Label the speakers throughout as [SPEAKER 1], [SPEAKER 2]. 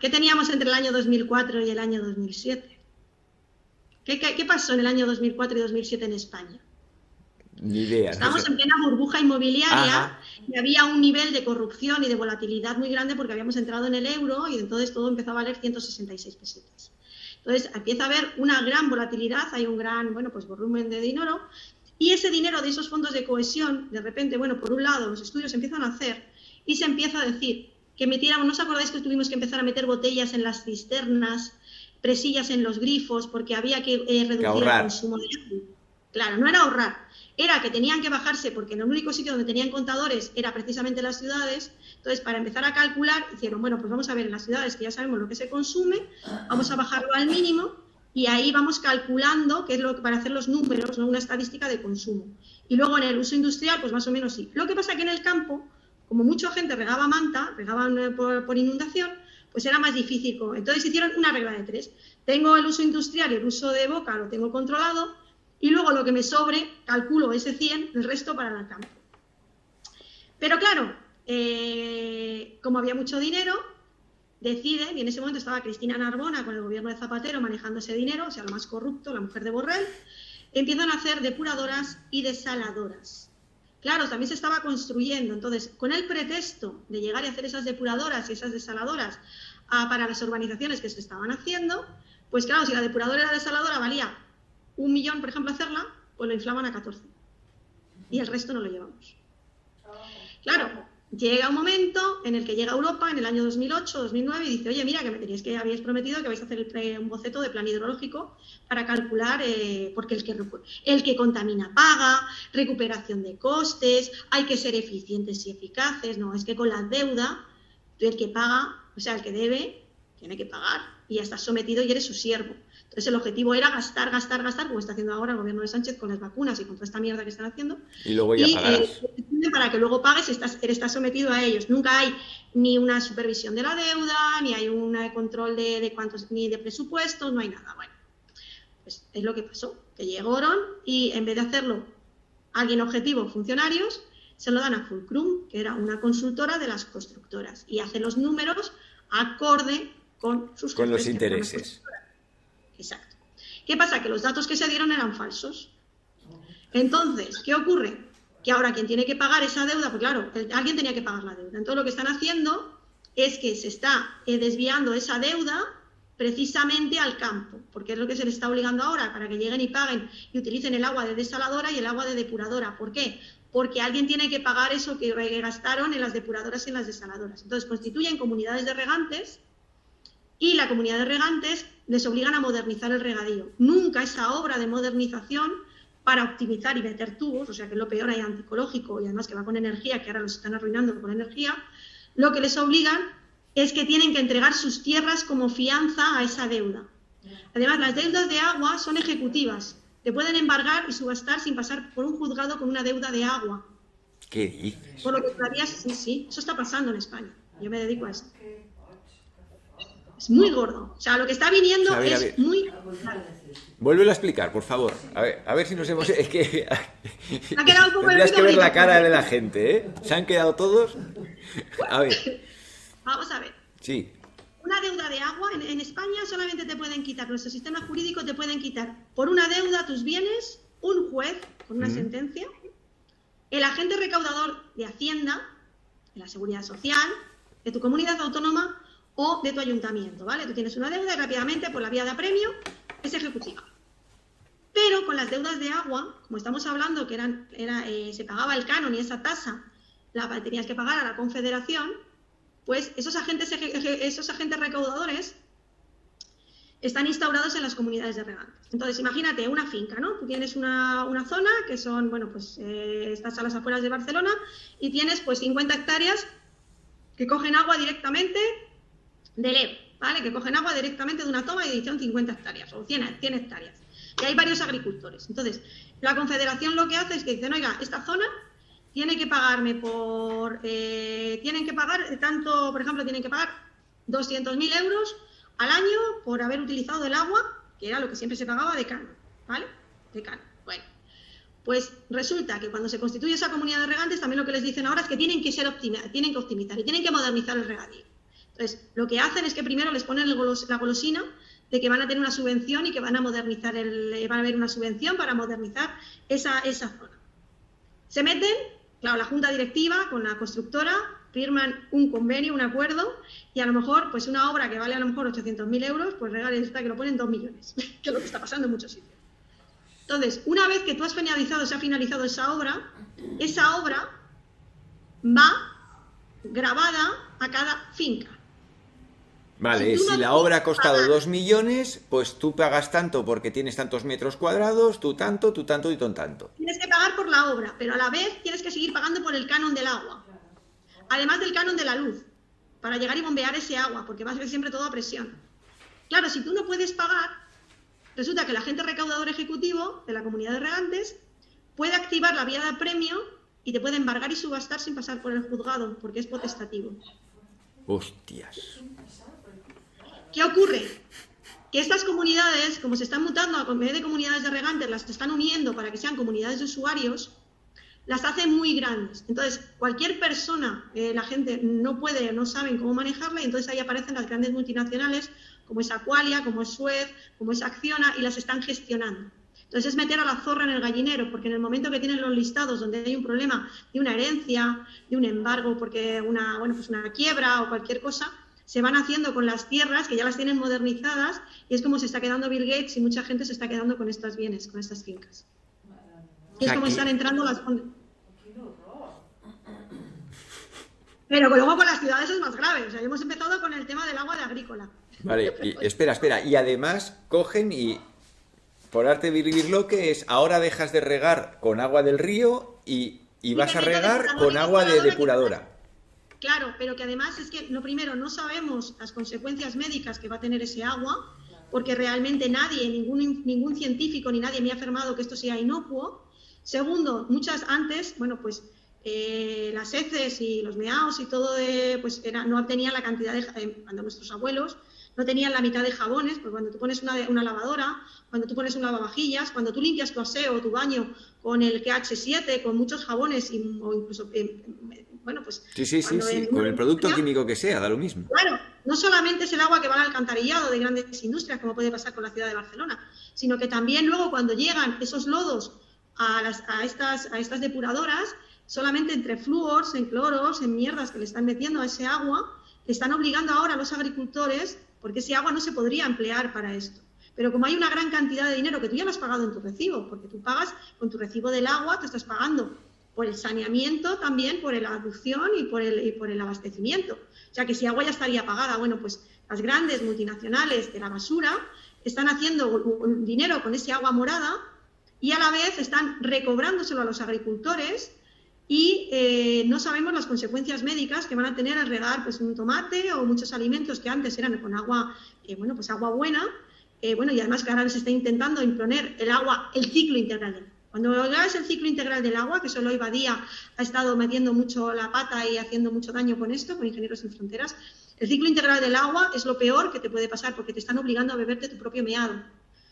[SPEAKER 1] ¿qué teníamos entre el año 2004 y el año 2007? ¿Qué pasó en el año 2004 y 2007 en España?
[SPEAKER 2] Ni idea.
[SPEAKER 1] Estábamos en plena burbuja inmobiliaria y había un nivel de corrupción y de volatilidad muy grande porque habíamos entrado en el euro y entonces todo empezó a valer 166 pesetas. Entonces empieza a haber una gran volatilidad, hay un gran, bueno, pues volumen de dinero y ese dinero de esos fondos de cohesión, de repente, bueno, por un lado los estudios empiezan a hacer y se empieza a decir que metiéramos, ¿no os acordáis que tuvimos que empezar a meter botellas en las cisternas, presillas en los grifos porque había que reducir el consumo de agua? Claro, no era ahorrar, era que tenían que bajarse porque en el único sitio donde tenían contadores era precisamente las ciudades. Entonces, para empezar a calcular, hicieron, bueno, pues vamos a ver en las ciudades que ya sabemos lo que se consume, vamos a bajarlo al mínimo y ahí vamos calculando qué es lo que, para hacer los números, ¿no? Una estadística de consumo. Y luego en el uso industrial, pues más o menos sí. Lo que pasa que en el campo, como mucha gente regaba manta, regaban por inundación, pues era más difícil. Entonces hicieron una regla de 3. Tengo el uso industrial y el uso de boca lo tengo controlado, y luego lo que me sobre, calculo ese 100, el resto para el campo. Pero claro, como había mucho dinero, deciden, y en ese momento estaba Cristina Narbona con el gobierno de Zapatero manejando ese dinero, o sea, lo más corrupto, la mujer de Borrell, empiezan a hacer depuradoras y desaladoras. Claro, también se estaba construyendo, entonces, con el pretexto de llegar y hacer esas depuradoras y esas desaladoras para las urbanizaciones que se estaban haciendo, pues claro, si la depuradora y la desaladora valía 1 millón, por ejemplo, hacerla, pues lo inflaban a 14. Y el resto no lo llevamos. Claro, llega un momento en el que llega Europa, en el año 2008, 2009, y dice, oye, mira, que me tenéis que habéis prometido que vais a hacer un boceto de plan hidrológico para calcular, porque el que contamina paga, recuperación de costes, hay que ser eficientes y eficaces. No, es que con la deuda, el que paga, o sea, el que debe, tiene que pagar, y ya estás sometido y eres su siervo. Entonces el objetivo era gastar, como está haciendo ahora el gobierno de Sánchez con las vacunas y con toda esta mierda que están haciendo.
[SPEAKER 2] Y luego ya pagarás.
[SPEAKER 1] Para que luego pagues, estás sometido a ellos. Nunca hay ni una supervisión de la deuda, ni hay un control de cuántos, ni de presupuestos, no hay nada. Bueno, pues es lo que pasó, que llegaron y en vez de hacerlo alguien objetivo, funcionarios, se lo dan a Fulcrum, que era una consultora de las constructoras, y hace los números acorde con sus
[SPEAKER 2] con los intereses.
[SPEAKER 1] Exacto. ¿Qué pasa? Que los datos que se dieron eran falsos. Entonces, ¿qué ocurre? Que ahora quien tiene que pagar esa deuda, pues claro, alguien tenía que pagar la deuda. Entonces lo que están haciendo es que se está desviando esa deuda precisamente al campo, porque es lo que se les está obligando ahora, para que lleguen y paguen y utilicen el agua de desaladora y el agua de depuradora. ¿Por qué? Porque alguien tiene que pagar eso que gastaron en las depuradoras y en las desaladoras. Entonces constituyen comunidades de regantes y la comunidad de regantes les obligan a modernizar el regadío. Nunca esa obra de modernización para optimizar y meter tubos, o sea que es lo peor, hay anticológico y además que va con energía, que ahora los están arruinando con energía, lo que les obligan es que tienen que entregar sus tierras como fianza a esa deuda. Además, las deudas de agua son ejecutivas, te pueden embargar y subastar sin pasar por un juzgado con una deuda de agua.
[SPEAKER 2] ¿Qué dices?
[SPEAKER 1] Por lo que todavía, sí, eso está pasando en España, yo me dedico a eso. Es muy gordo. O sea, lo que está viniendo a ver. Muy...
[SPEAKER 2] Vuélvelo a explicar, por favor. A ver si nos hemos... Es que...
[SPEAKER 1] Ha quedado un poco
[SPEAKER 2] tendrías que ver la cara de la gente, ¿eh? ¿Se han quedado todos? A ver.
[SPEAKER 1] Vamos a ver.
[SPEAKER 2] Sí.
[SPEAKER 1] Una deuda de agua en España solamente te pueden quitar, nuestro sistema jurídico te pueden quitar por una deuda tus bienes, un juez con una sentencia, el agente recaudador de Hacienda, de la Seguridad Social, de tu comunidad autónoma o de tu ayuntamiento, ¿vale? Tú tienes una deuda y rápidamente por la vía de apremio es ejecutiva. Pero con las deudas de agua, como estamos hablando que se pagaba el canon y esa tasa la tenías que pagar a la Confederación, pues esos agentes recaudadores están instaurados en las comunidades de regantes. Entonces, imagínate una finca, ¿no? Tú tienes una zona que son, bueno, pues estás a las afueras de Barcelona y tienes pues 50 hectáreas que cogen agua directamente del Ebro, ¿vale? Que cogen agua directamente de una toma y son 50 hectáreas o 100 hectáreas. Y hay varios agricultores. Entonces, la Confederación lo que hace es que dicen, oiga, esta zona tiene que pagarme tienen que pagar tanto, por ejemplo, tienen que pagar 200.000 euros al año por haber utilizado el agua, que era lo que siempre se pagaba de canon, ¿vale? De canon. Bueno, pues resulta que cuando se constituye esa comunidad de regantes, también lo que les dicen ahora es que tienen que optimizar y tienen que modernizar el regadío. Entonces, lo que hacen es que primero les ponen la golosina de que van a tener una subvención y que van a modernizar van a haber una subvención para modernizar esa zona. Se meten, claro, la junta directiva con la constructora, firman un convenio, un acuerdo, y a lo mejor, pues una obra que vale a lo mejor 800.000 euros, pues resulta que lo ponen 2 millones, que es lo que está pasando en muchos sitios. Entonces, una vez que tú has finalizado, se ha finalizado esa obra va grabada a cada finca.
[SPEAKER 2] Vale, si la obra ha costado 2 millones, pues tú pagas tanto porque tienes tantos metros cuadrados, tú tanto y tú tanto.
[SPEAKER 1] Tienes que pagar por la obra, pero a la vez tienes que seguir pagando por el canon del agua. Además del canon de la luz, para llegar y bombear ese agua, porque va a ser siempre todo a presión. Claro, si tú no puedes pagar, resulta que el agente recaudador ejecutivo de la comunidad de regantes puede activar la vía de apremio y te puede embargar y subastar sin pasar por el juzgado, porque es potestativo.
[SPEAKER 2] Hostias.
[SPEAKER 1] ¿Qué ocurre? Que estas comunidades, como se están mutando a vez de comunidades de regantes, las están uniendo para que sean comunidades de usuarios, las hacen muy grandes. Entonces, cualquier persona, la gente no saben cómo manejarla, y entonces ahí aparecen las grandes multinacionales, como es Aqualia, como es Suez, como es Acciona, y las están gestionando. Entonces es meter a la zorra en el gallinero, porque en el momento que tienen los listados donde hay un problema de una herencia, de un embargo, porque una quiebra o cualquier cosa, se van haciendo con las tierras, que ya las tienen modernizadas, y es como se está quedando Bill Gates y mucha gente se está quedando con estos bienes, con estas fincas. Y es como están entrando las... Pero luego con las ciudades es más grave. O sea, hemos empezado con el tema del agua de agrícola.
[SPEAKER 2] Vale, y, espera. Y además cogen y, por arte de Birlibirloque, es ahora dejas de regar con agua del río y vas a regar con agua de depuradora.
[SPEAKER 1] Claro, pero que además es que, lo primero, no sabemos las consecuencias médicas que va a tener ese agua, porque realmente nadie, ningún científico ni nadie me ha afirmado que esto sea inocuo. Segundo, las heces y los meaos y todo no tenían la cantidad cuando nuestros abuelos no tenían la mitad de jabones, pues cuando tú pones una lavadora, cuando tú pones un lavavajillas, cuando tú limpias tu aseo o tu baño con el KH7, con muchos jabones o incluso
[SPEAKER 2] Sí, con el producto químico que sea, da lo mismo.
[SPEAKER 1] Claro, no solamente es el agua que va al alcantarillado de grandes industrias, como puede pasar con la ciudad de Barcelona, sino que también luego cuando llegan esos lodos a estas depuradoras, solamente entre flúors, en cloros, en mierdas que le están metiendo a ese agua, le están obligando ahora a los agricultores, porque ese agua no se podría emplear para esto. Pero como hay una gran cantidad de dinero que tú ya lo has pagado en tu recibo, porque tú pagas con tu recibo del agua, te estás pagando por el saneamiento, también por la aducción y por el abastecimiento. O sea que si agua ya estaría pagada, bueno, pues las grandes multinacionales de la basura están haciendo dinero con ese agua morada y a la vez están recobrándoselo a los agricultores y no sabemos las consecuencias médicas que van a tener al regar pues un tomate o muchos alimentos que antes eran con agua, agua buena, y además que ahora se está intentando imponer el ciclo integral del agua. Cuando hagas el ciclo integral del agua, que solo Ibadía ha estado metiendo mucho la pata y haciendo mucho daño con esto, con Ingenieros Sin Fronteras, el ciclo integral del agua es lo peor que te puede pasar porque te están obligando a beberte tu propio meado.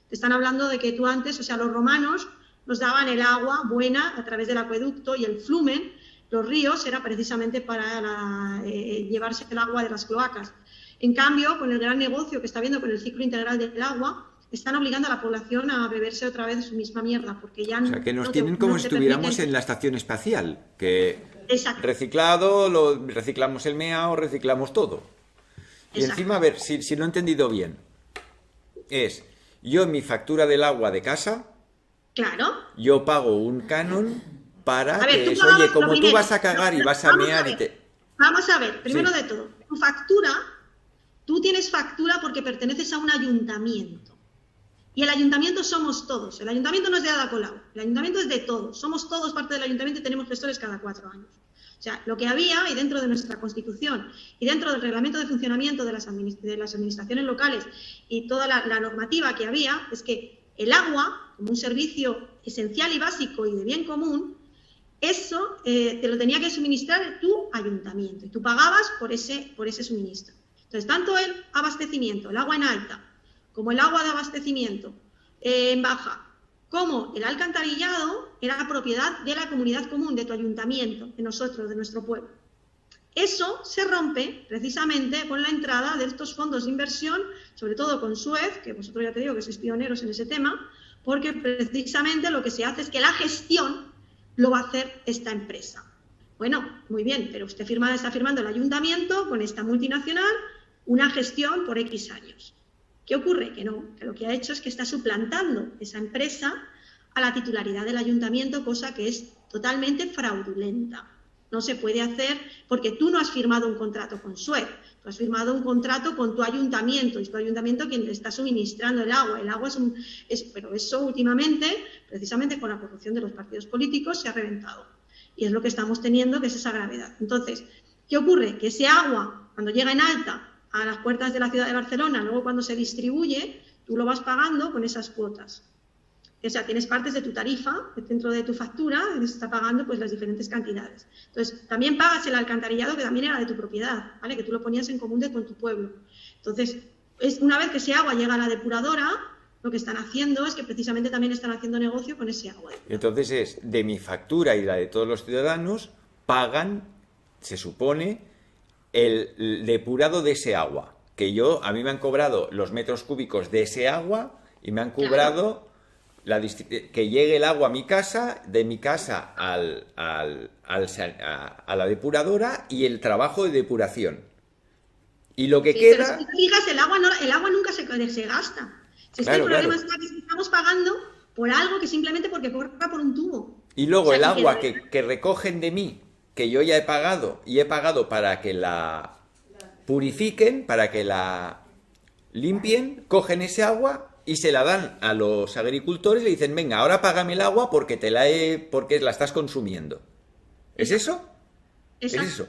[SPEAKER 1] Te están hablando de que tú antes, los romanos nos daban el agua buena a través del acueducto y el flumen, los ríos, era precisamente para llevarse el agua de las cloacas. En cambio, con el gran negocio que está habiendo con el ciclo integral del agua, están obligando a la población a beberse otra vez su misma mierda, porque ya
[SPEAKER 2] que nos tienen como si estuviéramos en la estación espacial, que reciclado, reciclamos el meao, reciclamos todo. Y encima, a ver, si lo he entendido bien, yo en mi factura del agua de casa,
[SPEAKER 1] claro,
[SPEAKER 2] yo pago un canon para que eso, oye, como tú vas a cagar y vas a mear y te...
[SPEAKER 1] Vamos a ver, primero de todo, tu factura, tú tienes factura porque perteneces a un ayuntamiento. Y el ayuntamiento somos todos. El ayuntamiento no es de Ada Colau. El ayuntamiento es de todos. Somos todos parte del ayuntamiento y tenemos gestores cada 4 años. O sea, lo que había, y dentro de nuestra Constitución, y dentro del reglamento de funcionamiento de las administraciones locales y toda la normativa que había, es que el agua, como un servicio esencial y básico y de bien común, eso te lo tenía que suministrar tu ayuntamiento. Y tú pagabas por ese suministro. Entonces, tanto el abastecimiento, el agua en alta, como el agua de abastecimiento en baja, como el alcantarillado, era propiedad de la comunidad común, de tu ayuntamiento, de nosotros, de nuestro pueblo. Eso se rompe precisamente con la entrada de estos fondos de inversión, sobre todo con Suez, que vosotros ya te digo que sois pioneros en ese tema, porque precisamente lo que se hace es que la gestión lo va a hacer esta empresa. Bueno, muy bien, pero usted está firmando el ayuntamiento con esta multinacional una gestión por X años. ¿Qué ocurre? Que no, que lo que ha hecho es que está suplantando esa empresa a la titularidad del ayuntamiento, cosa que es totalmente fraudulenta. No se puede hacer porque tú no has firmado un contrato con Suez, tú has firmado un contrato con tu ayuntamiento, y es tu ayuntamiento quien le está suministrando el agua. El agua pero eso últimamente, precisamente con la corrupción de los partidos políticos, se ha reventado. Y es lo que estamos teniendo, que es esa gravedad. Entonces, ¿qué ocurre? Que ese agua, cuando llega en alta a las puertas de la ciudad de Barcelona, luego cuando se distribuye, tú lo vas pagando con esas cuotas. O sea, tienes partes de tu tarifa, dentro de tu factura, y se está pagando pues las diferentes cantidades. Entonces, también pagas el alcantarillado, que también era de tu propiedad, ¿vale? Que tú lo ponías en común con tu pueblo. Entonces, una vez que ese agua llega a la depuradora, lo que están haciendo es que precisamente también están haciendo negocio con ese agua.
[SPEAKER 2] Entonces es de mi factura y la de todos los ciudadanos, pagan, se supone, el depurado de ese agua. Que a mí me han cobrado los metros cúbicos de ese agua y me han cobrado... Claro. Que llegue el agua a mi casa, de mi casa a la depuradora y el trabajo de depuración. Y lo que queda...
[SPEAKER 1] Pero si te fijas, el agua nunca se gasta. Si
[SPEAKER 2] claro,
[SPEAKER 1] el problema está que estamos pagando por algo que simplemente porque corra por un tubo.
[SPEAKER 2] Y luego el agua que recogen de mí, que yo ya he pagado, y he pagado para que la purifiquen, para que la limpien, cogen ese agua y se la dan a los agricultores y le dicen, venga, ahora págame el agua porque porque la estás consumiendo. ¿Es eso?
[SPEAKER 1] Exacto.
[SPEAKER 2] ¿Es eso?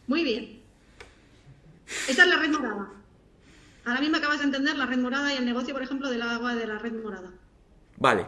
[SPEAKER 1] Muy bien. Esta es la red morada. Ahora mismo acabas de entender la red morada y el negocio, por ejemplo, del agua de la red morada.
[SPEAKER 2] Vale.